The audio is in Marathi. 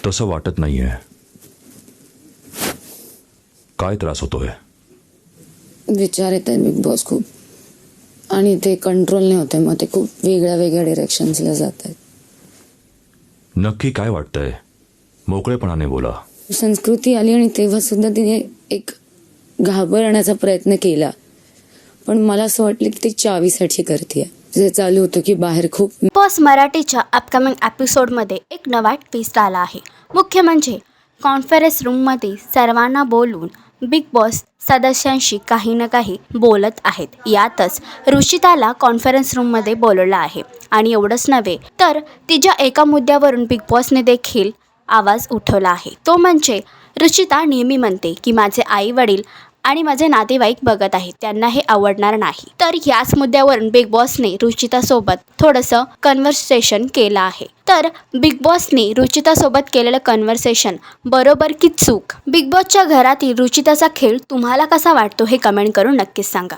तसं वाटत नाहीये. काय त्रास होतोय? विचार येत आहेत बिग बॉस खूप, आणि ते कंट्रोल नाही होते. मग ते खूप वेगळ्या वेगळ्या डिरेक्शन्सला जात आहेत. नक्की काय वाटतंय? मोकळेपणाने बोला. संस्कृती आली आणि तेव्हा सुद्धा तिने एक घाबरण्याचा प्रयत्न केला, पण मला असं वाटलं की ती चावीसाठी करते. जे चालू होतं की बाहेर खूप बिग बॉस मराठीच्या अपकमिंग एपिसोडमध्ये एक नवा ट्विस्ट आला आहे. मुख्य म्हणजे कॉन्फरन्स रूममध्ये सर्वांना बोलून बिग बॉस सदस्यांशी काही ना काही बोलत आहेत. यातच रुचिताला कॉन्फरन्स रूममध्ये बोलवलं आहे. आणि एवढंच नव्हे तर तिच्या एका मुद्द्यावरून बिग बॉसने देखील आवाज उठवला आहे. तो म्हणजे रुचिता नेहमी म्हणते की माझे आई वडील आणि माझे नातेवाईक बघत आहेत, त्यांना हे आवडणार नाही. तर याच मुद्द्यावरून बिग बॉसने रुचितासोबत थोडंसं कन्व्हर्सेशन केलं आहे. तर बिग बॉसने रुचितासोबत केलेलं कन्व्हर्सेशन बरोबर की चूक? बिग बॉसच्या घरातील रुचिताचा खेळ तुम्हाला कसा वाटतो हे कमेंट करून नक्कीच सांगा.